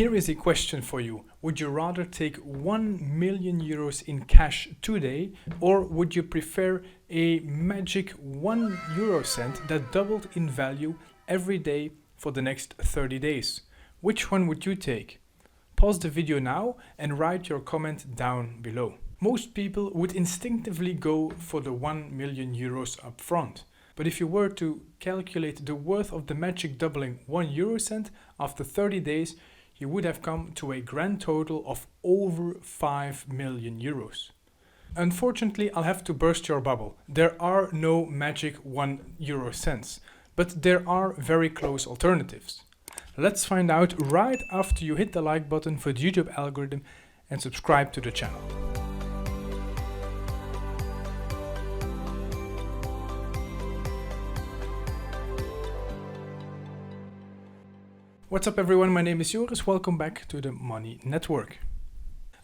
Here is a question for you. Would you rather take 1 million euros in cash today, or would you prefer a magic 1 euro cent that doubled in value every day for the next 30 days? Which one would you take? Pause the video now and write your comment down below. Most people would instinctively go for the 1 million euros up front. But if you were to calculate the worth of the magic doubling 1 euro cent after 30 days, you would have come to a grand total of over 5 million euros. Unfortunately, I'll have to burst your bubble. There are no magic 1 euro cents, but there are very close alternatives. Let's find out right after you hit the like button for the YouTube algorithm and subscribe to the channel. What's up everyone, my name is Joris, welcome back to the Money Network.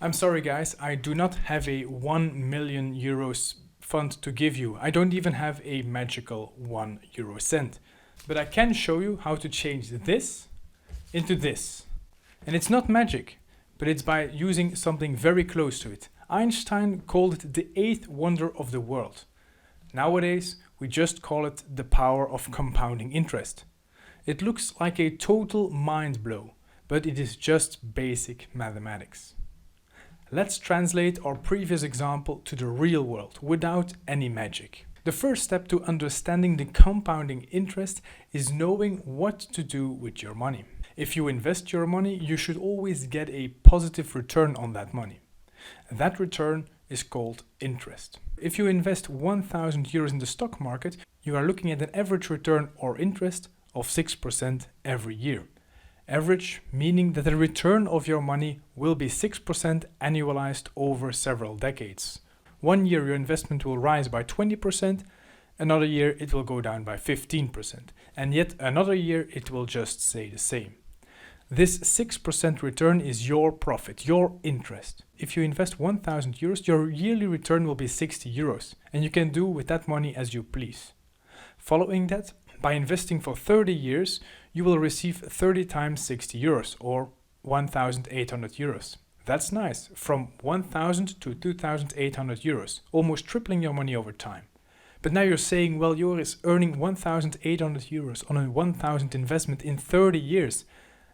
I'm sorry guys, I do not have a 1 million euros fund to give you. I don't even have a magical 1 euro cent. But I can show you how to change this into this. And it's not magic, but it's by using something very close to it. Einstein called it the eighth wonder of the world. Nowadays, we just call it the power of compounding interest. It looks like a total mind blow, but it is just basic mathematics. Let's translate our previous example to the real world without any magic. The first step to understanding the compounding interest is knowing what to do with your money. If you invest your money, you should always get a positive return on that money. That return is called interest. If you invest 1,000 euros in the stock market, you are looking at an average return or interest of 6% every year. Average meaning that the return of your money will be 6% annualized over several decades. One year your investment will rise by 20%, another year it will go down by 15%, and yet another year it will just stay the same. This 6% return is your profit, your interest. If you invest 1,000 euros, your yearly return will be 60 euros, and you can do with that money as you please. Following that, by investing for 30 years, you will receive 30 times 60 euros or 1,800 euros. That's nice, from 1,000 to 2,800 euros, almost tripling your money over time. But now you're saying, well, Joris, earning 1,800 euros on a 1,000 investment in 30 years,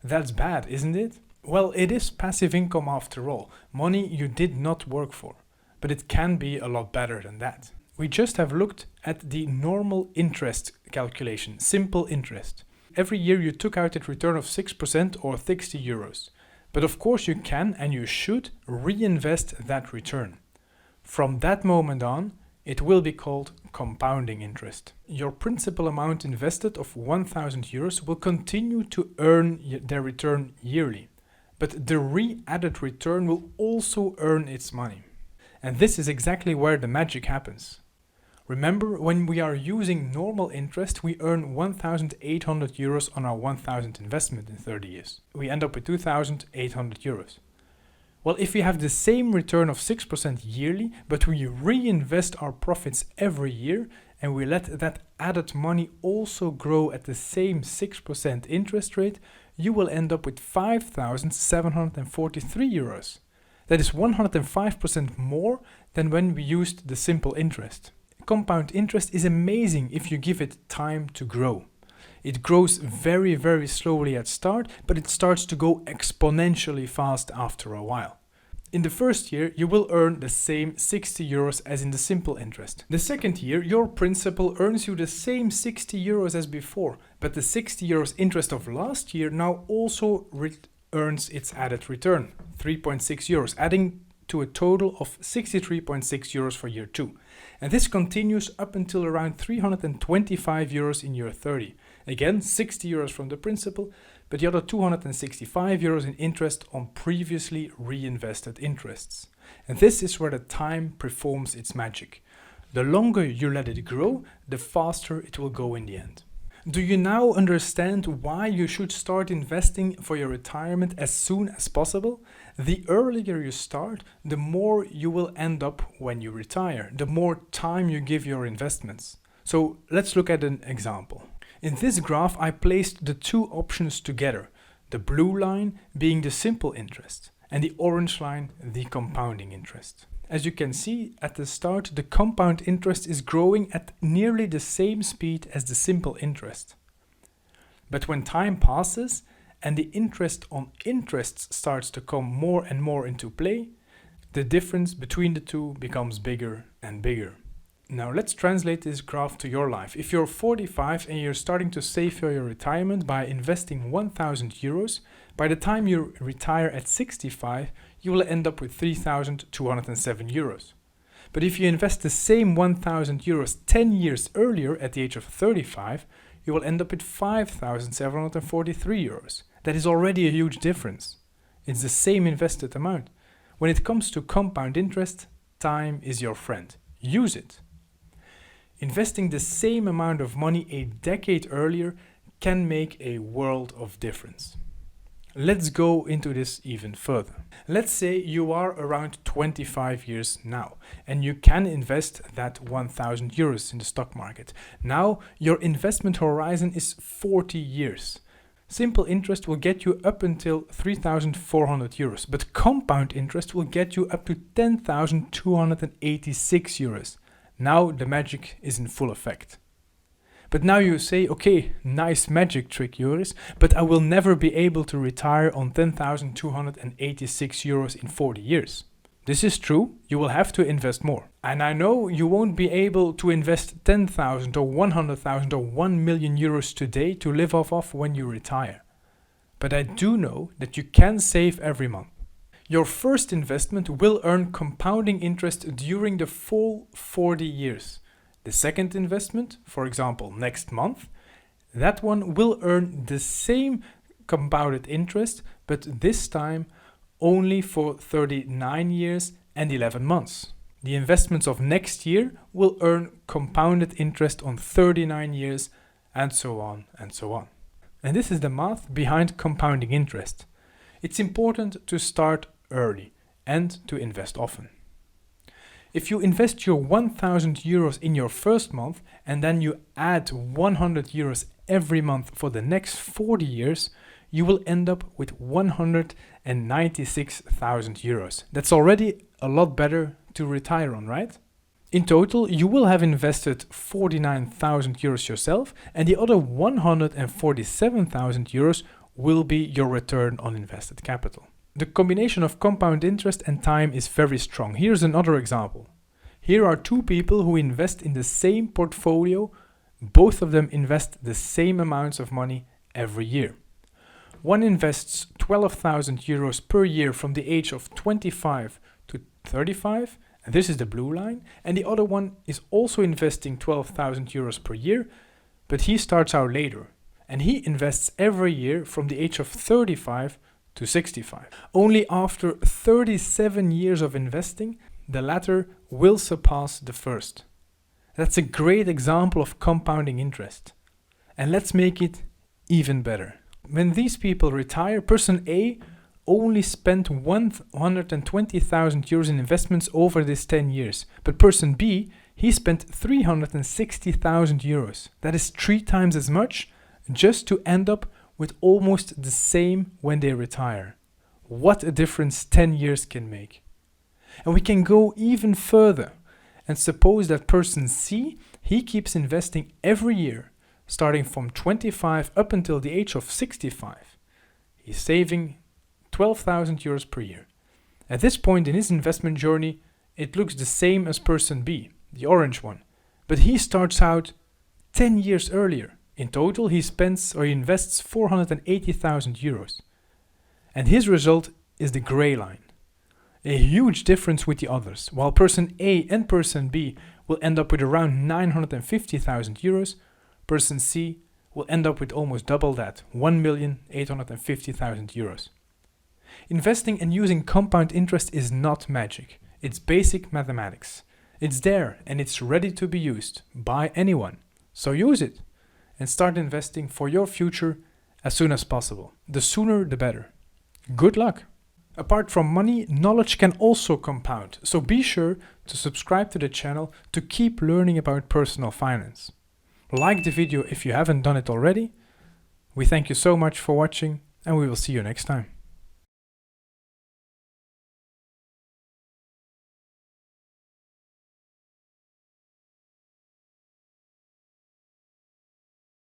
that's bad, isn't it? Well, it is passive income after all, money you did not work for, but it can be a lot better than that. We just have looked at the normal interest calculation, simple interest. Every year you took out a return of 6% or 60 euros. But of course you can and you should reinvest that return. From that moment on, it will be called compounding interest. Your principal amount invested of 1,000 euros will continue to earn their return yearly. But the re-added return will also earn its money. And this is exactly where the magic happens. Remember, when we are using normal interest, we earn 1,800 euros on our 1,000 investment in 30 years. We end up with 2,800 euros. Well, if we have the same return of 6% yearly, but we reinvest our profits every year, and we let that added money also grow at the same 6% interest rate, you will end up with 5,743 euros. That is 105% more than when we used the simple interest. Compound interest is amazing if you give it time to grow. It grows very, very slowly at start, but it starts to go exponentially fast after a while. In the first year, you will earn the same 60 euros as in the simple interest. The second year, your principal earns you the same 60 euros as before, but the 60 euros interest of last year now also earns its added return, 3.6 euros, adding to a total of 63.6 euros for year 2. And this continues up until around 325 euros in year 30. Again, 60 euros from the principal, but the other 265 euros in interest on previously reinvested interests. And this is where the time performs its magic. The longer you let it grow, the faster it will go in the end. Do you now understand why you should start investing for your retirement as soon as possible? The earlier you start, the more you will end up when you retire, the more time you give your investments. So let's look at an example. In this graph, I placed the two options together. The blue line being the simple interest, and the orange line the compounding interest. As you can see, at the start, the compound interest is growing at nearly the same speed as the simple interest. But when time passes and the interest on interest starts to come more and more into play, the difference between the two becomes bigger and bigger. Now let's translate this graph to your life. If you're 45 and you're starting to save for your retirement by investing 1,000 euros, by the time you retire at 65, you will end up with 3,207 euros. But if you invest the same 1,000 euros 10 years earlier at the age of 35, you will end up with 5,743 euros. That is already a huge difference. It's the same invested amount. When it comes to compound interest, time is your friend. Use it. Investing the same amount of money a decade earlier can make a world of difference. Let's go into this even further. Let's say you are around 25 years now and you can invest that 1,000 euros in the stock market. Now your investment horizon is 40 years. Simple interest will get you up until 3,400 euros, but compound interest will get you up to 10,286 euros. Now the magic is in full effect. But now you say, okay, nice magic trick, Joris, but I will never be able to retire on 10,286 euros in 40 years. This is true, you will have to invest more. And I know you won't be able to invest 10,000 or 100,000 or 1 million euros today to live off of when you retire. But I do know that you can save every month. Your first investment will earn compounding interest during the full 40 years. The second investment, for example, next month, that one will earn the same compounded interest, but this time only for 39 years and 11 months. The investments of next year will earn compounded interest on 39 years, and so on and so on. And this is the math behind compounding interest. It's important to start early and to invest often. If you invest your 1,000 euros in your first month and then you add 100 euros every month for the next 40 years, you will end up with 196,000 euros. That's already a lot better to retire on, right? In total, you will have invested 49,000 euros yourself, and the other 147,000 euros will be your return on invested capital. The combination of compound interest and time is very strong. Here's another example. Here are two people who invest in the same portfolio. Both of them invest the same amounts of money every year. One invests 12,000 euros per year from the age of 25 to 35, and this is the blue line, and the other one is also investing 12,000 euros per year, but he starts out later, and he invests every year from the age of 35 to 65. Only after 37 years of investing, the latter will surpass the first. That's a great example of compounding interest. And let's make it even better. When these people retire, person A only spent 120,000 euros in investments over this 10 years. But person B, he spent 360,000 euros. That is 3 times as much just to end up with almost the same when they retire. What a difference 10 years can make. And we can go even further and suppose that person C, he keeps investing every year, starting from 25 up until the age of 65. He's saving 12,000 euros per year. At this point in his investment journey, it looks the same as person B, the orange one, but he starts out 10 years earlier. In total, he invests 480,000 euros. And his result is the gray line. A huge difference with the others. While person A and person B will end up with around 950,000 euros, person C will end up with almost double that, 1,850,000 euros. Investing and using compound interest is not magic. It's basic mathematics. It's there and it's ready to be used by anyone. So use it and start investing for your future as soon as possible. The sooner the better. Good luck! Apart from money, knowledge can also compound, so be sure to subscribe to the channel to keep learning about personal finance. Like the video if you haven't done it already. We thank you so much for watching, and we will see you next time.